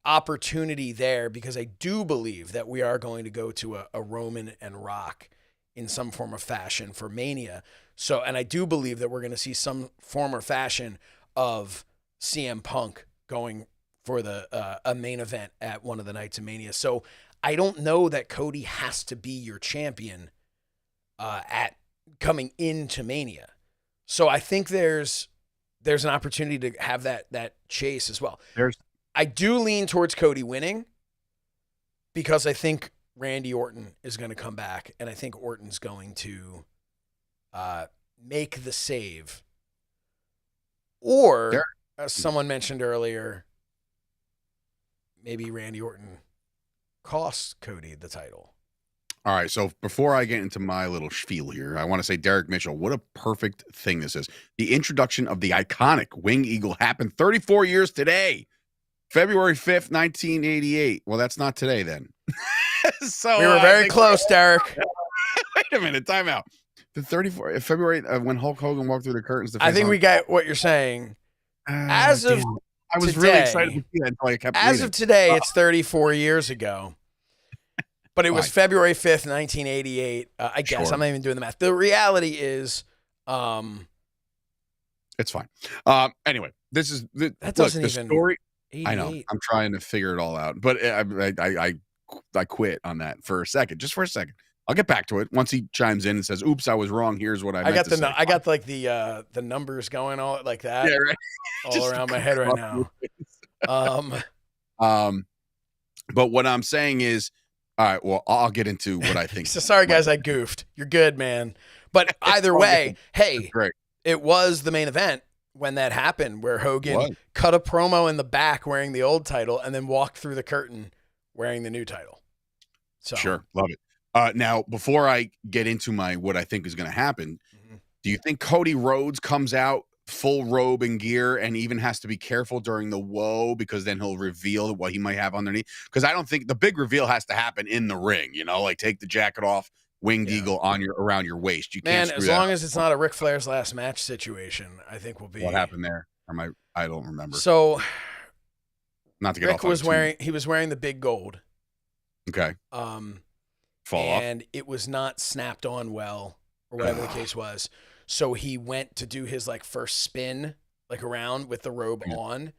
opportunity there because I do believe that we are going to go to a Roman and Rock in some form or fashion for Mania. So, and I do believe that we're going to see some form or fashion of CM Punk going for a main event at one of the nights of Mania. So I don't know that Cody has to be your champion at coming into Mania. So I think there's an opportunity to have that chase as well. I do lean towards Cody winning because I think Randy Orton is going to come back, and I think Orton's going to make the save. Or, as someone mentioned earlier, maybe Randy Orton costs Cody the title.
All right, so before I get into my little spiel here, I want to say Derek Mitchell, what a perfect thing this is. The introduction of the iconic Wing Eagle happened 34 years today. February 5th, 1988. Well, that's not today then. So
we were very close, Derek.
Wait a minute, time out. The 34th February when Hulk Hogan walked through the curtains.
I think we got what you're saying. As of
I was
today,
really excited to see that until I kept
as
reading.
of today, it's 34 years ago. But it was February 5th, 1988. I guess I'm not even doing the math. The reality is,
it's fine. Anyway, this is the story.
88.
I know. I'm trying to figure it all out, but I quit on that for a second, just for a second. I'll get back to it once he chimes in and says, "Oops, I was wrong. Here's what I meant to say."
I got like the numbers going all like that.
Yeah, right.
All around my head right now.
But what I'm saying is, all right. Well, I'll get into what I think.
So sorry, guys, I goofed. You're good, man. But either way, hey, it was the main event when that happened, where Hogan cut a promo in the back wearing the old title and then walked through the curtain wearing the new title. So
sure, love it. Now, before I get into what I think is going to happen, do you think Cody Rhodes comes out full robe and gear and even has to be careful during the woe because then he'll reveal what he might have underneath? Because I don't think the big reveal has to happen in the ring, like take the jacket off, winged eagle around your waist. You can't screw
as
that
long
up.
as it's not a Ric Flair's last match situation, I think we'll be.
What happened there? I don't remember.
So,
not to get
Rick
off.
Was wearing the big gold.
Okay. Fall off.
And it was not snapped on well, or whatever the case was. So he went to do his like first spin, like around with the robe on,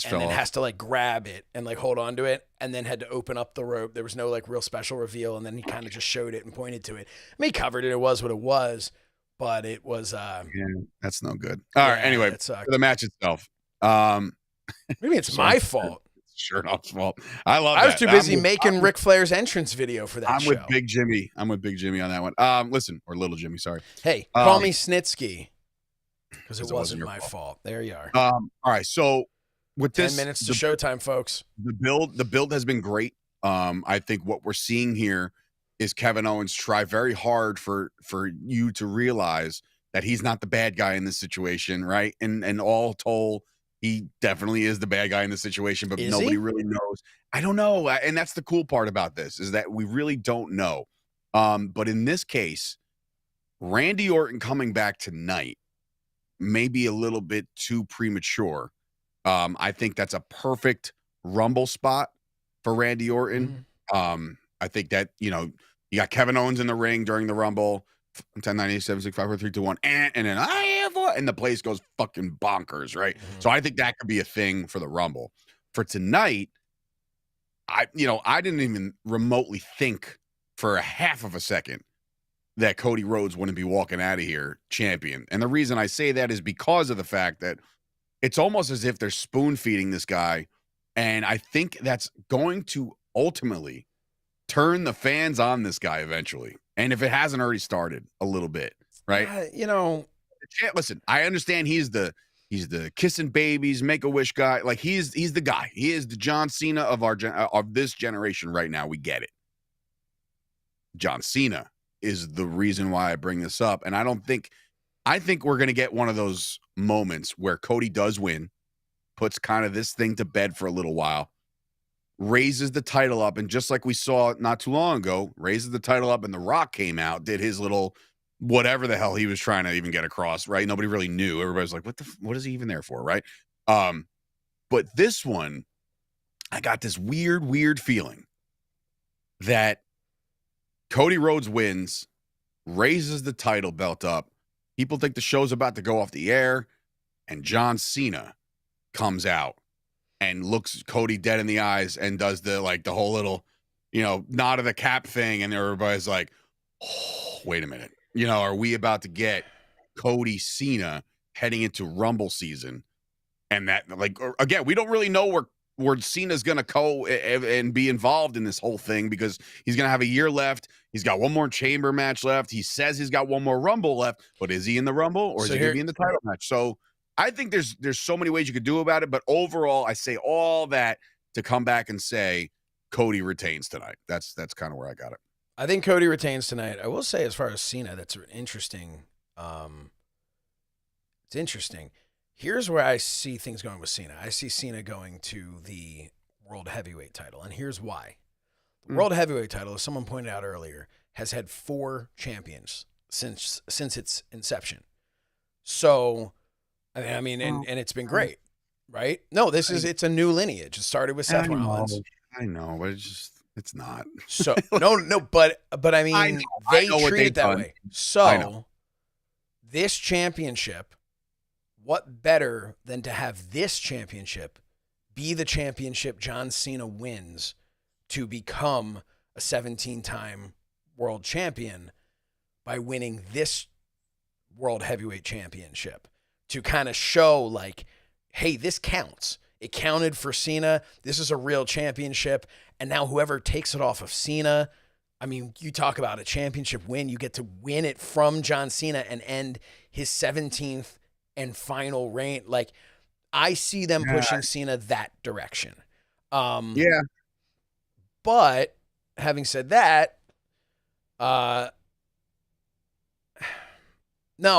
and then has to like grab it and like hold on to it, and then had to open up the robe. There was no like real special reveal, and then he kind of just showed it and pointed to it. I mean, he covered it. It was what it was, but it was.
That's no good. All right. Anyway, for the match itself.
Maybe it's my fault.
Shernoff's fault. I
was too busy making Ric Flair's entrance video for that show.
I'm with Big Jimmy on that one. Listen, or Little Jimmy, sorry.
Hey, call me Snitsky, because it wasn't my fault. There you are.
All right, so with
10 minutes to showtime, folks.
The build has been great. I think what we're seeing here is Kevin Owens try very hard for you to realize that he's not the bad guy in this situation, right? And all told, he definitely is the bad guy in the situation, but nobody really knows. I don't know. And that's the cool part about this, is that we really don't know. But in this case, Randy Orton coming back tonight may be a little bit too premature. I think that's a perfect Rumble spot for Randy Orton. I think that, you got Kevin Owens in the ring during the Rumble. 10, 9, 8, 7, 6, 5, 4, 3, 2, 1, and then and the place goes fucking bonkers, right? So I think that could be a thing for the Rumble. For tonight, I didn't even remotely think for a half of a second that Cody Rhodes wouldn't be walking out of here champion. And the reason I say that is because of the fact that it's almost as if they're spoon feeding this guy. And I think that's going to ultimately turn the fans on this guy eventually. And if it hasn't already started a little bit, right? Listen, I understand he's the kissing babies, Make-A-Wish guy. Like he's the guy. He is the John Cena of this generation right now. We get it. John Cena is the reason why I bring this up. And I think we're going to get one of those moments where Cody does win, puts kind of this thing to bed for a little while, raises the title up, and just like we saw not too long ago, raises the title up, and The Rock came out, did his little whatever the hell he was trying to even get across, right? Nobody really knew. Everybody's like, what is he even there for, right? But this one, I got this weird feeling that Cody Rhodes wins, raises the title belt up. People think the show's about to go off the air, and John Cena comes out and looks Cody dead in the eyes and does the whole little, nod of the cap thing. And everybody's like, oh, wait a minute. Are we about to get Cody Cena heading into Rumble season? And that, again, we don't really know where Cena's going to go and be involved in this whole thing, because he's going to have a year left. He's got one more chamber match left. He says he's got one more Rumble left, but is he in the Rumble, or is he going to be in the title match? So I think there's so many ways you could do about it, but overall, I say all that to come back and say Cody retains tonight. That's kind of where I got it.
I think Cody retains tonight. I will say, as far as Cena, that's interesting. It's interesting. Here's where I see things going with Cena. I see Cena going to the World Heavyweight title, and here's why. The World Heavyweight title, as someone pointed out earlier, has had 4 champions since its inception. So, I mean, and it's been great, right? No, it's a new lineage. It started with Seth Rollins.
I know, but it's not.
So no, but I mean, they treat it that way. So this championship, what better than to have this championship be the championship John Cena wins to become a 17-time world champion by winning this World Heavyweight Championship, to kind of show hey, this counts. It counted for Cena. This is a real championship. And now whoever takes it off of Cena, I mean, you talk about a championship win, you get to win it from John Cena and end his 17th and final reign. I see them pushing Cena that direction. But having said that, no,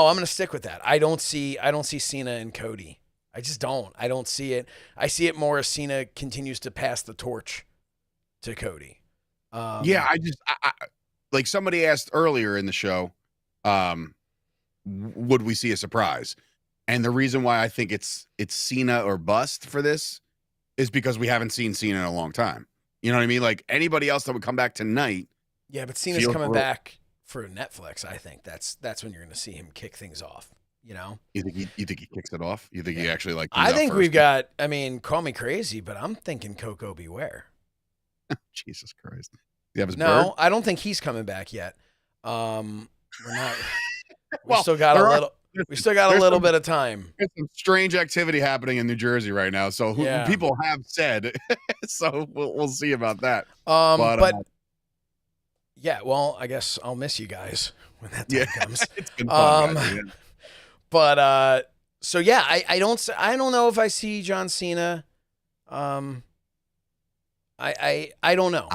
I'm going to stick with that. I don't see Cena and Cody. I just don't. I don't see it. I see it more as Cena continues to pass the torch to Cody.
like somebody asked earlier in the show, would we see a surprise? And the reason why I think it's Cena or bust for this is because we haven't seen Cena in a long time. You know what I mean? Like anybody else that would come back tonight.
Yeah, but Cena's coming back for Netflix. I think that's when you're going to see him kick things off. You know?
You think he kicks it off? You think he actually like?
I think we've got. I mean, call me crazy, but I'm thinking Coco Beware.
Jesus Christ! You have his
no,
bird?
I don't think he's coming back yet. We're not. We
Well,
still got a little. We still got a little bit of time.
There's some strange activity happening in New Jersey right now. So people have said. So we'll see about that.
But yeah, well, I guess I'll miss you guys when that time comes. It's been fun, guys, But so yeah, I don't know if I see John Cena. I don't know.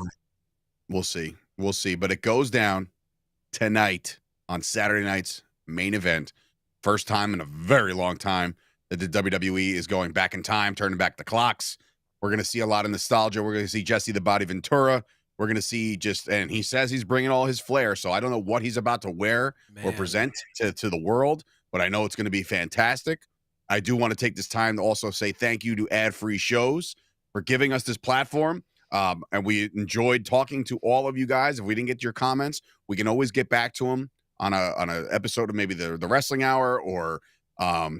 We'll see. But it goes down tonight on Saturday night's main event. First time in a very long time that the WWE is going back in time, turning back the clocks. We're going to see a lot of nostalgia. We're going to see Jesse the Body Ventura. We're going to see and he says he's bringing all his flair. So I don't know what he's about to wear or present to the world, but I know it's going to be fantastic. I do want to take this time to also say thank you to Ad Free Shows for giving us this platform. And we enjoyed talking to all of you guys. If we didn't get to your comments, we can always get back to them on a episode of maybe the Wrestling Hour or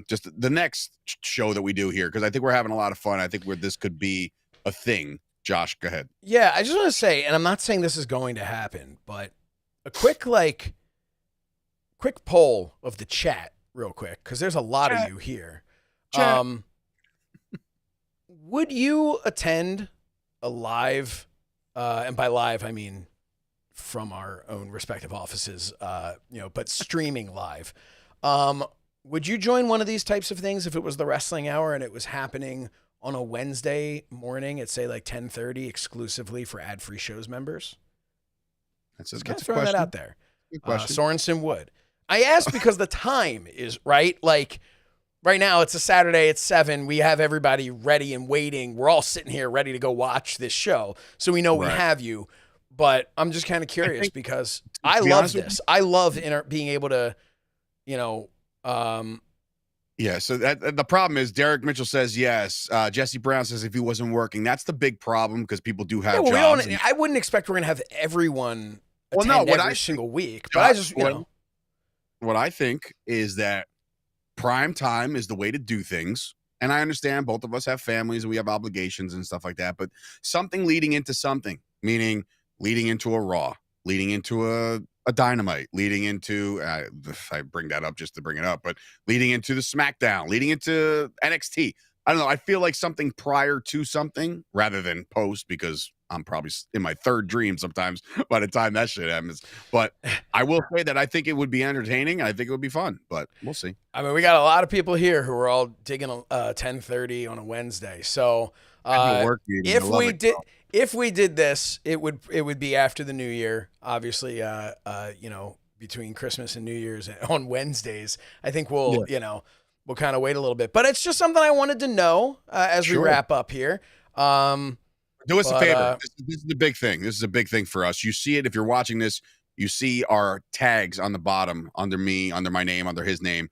just the next show that we do here, because I think we're having a lot of fun. I think this could be a thing. Josh, go ahead.
Yeah, I just want to say, and I'm not saying this is going to happen, but a quick poll of the chat real quick, because there's a lot of you here. Would you attend a live, and by live, I mean from our own respective offices, but streaming live. Would you join one of these types of things if it was the Wrestling Hour and it was happening on a Wednesday morning at say like 10:30 exclusively for Ad Free Shows members?
That's
throwing that out there. Sorensen would. I asked because the time is right. Like right now it's a Saturday at 7. We have everybody ready and waiting. We're all sitting here ready to go watch this show. So we know we have you, but I'm just kind of curious because I love this. I love being able to,
yeah, so the problem is Derek Mitchell says yes. Jesse Brown says if he wasn't working, that's the big problem because people do have jobs.
I wouldn't expect we're going to have everyone attend every single week. But I just,
what I think is that prime time is the way to do things. And I understand both of us have families and we have obligations and stuff like that. But something leading into something, meaning leading into a Raw, leading into a Dynamite, leading into I bring that up just to bring it up, but leading into the SmackDown, leading into NXT. I don't know. I feel like something prior to something rather than post, because I'm probably in my third dream sometimes by the time that shit happens. But I will say that I think it would be entertaining. And I think it would be fun, but we'll see.
I mean, we got a lot of people here who are all digging 10:30 on a Wednesday. So if we did this, it would be after the New Year, obviously, between Christmas and New Year's on Wednesdays. I think we'll kind of wait a little bit, but it's just something I wanted to know as we wrap up here.
Do us a favor. This is the big thing. This is a big thing for us. You see it if you're watching this. You see our tags on the bottom under me, under my name, under his name.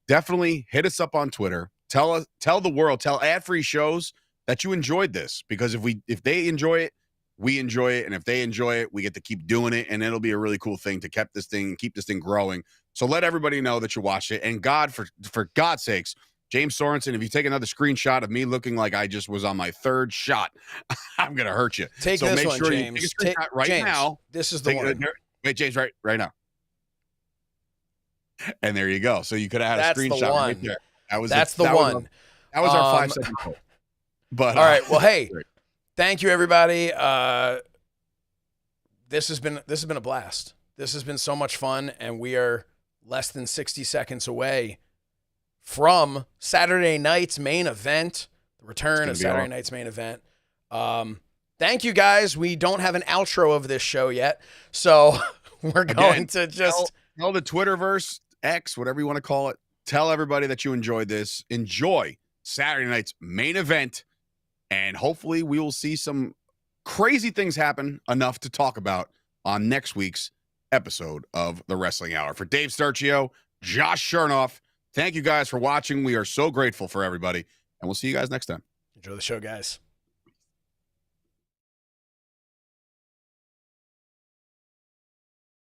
Definitely hit us up on Twitter. Tell the world, tell Ad Free Shows that you enjoyed this, because if they enjoy it, we enjoy it, and if they enjoy it, we get to keep doing it, and it'll be a really cool thing to keep this thing growing. So let everybody know that you watched it, and for God's sakes, James Sorensen, if you take another screenshot of me looking like I just was on my third shot, I'm gonna hurt you.
Take this one, James.
Take a screenshot right now.
This is the one.
Wait, James, right now. And there you go. So you could have had a screenshot right there.
That's the one.
That was our 5-second goal. But
all right. Well, hey, thank you, everybody. This has been a blast. This has been so much fun, and we are less than 60 seconds away from Saturday night's main event, the return of Saturday night's main event. Thank you, guys. We don't have an outro of this show yet, so we're going to just
tell the Twitterverse, X, whatever you want to call it. Tell everybody that you enjoyed this. Enjoy Saturday night's main event. And hopefully we will see some crazy things happen enough to talk about on next week's episode of the Wrestling Hour. For Dave Sturchio, Josh Shernoff, thank you guys for watching. We are so grateful for everybody, and we'll see you guys next time.
Enjoy the show, guys.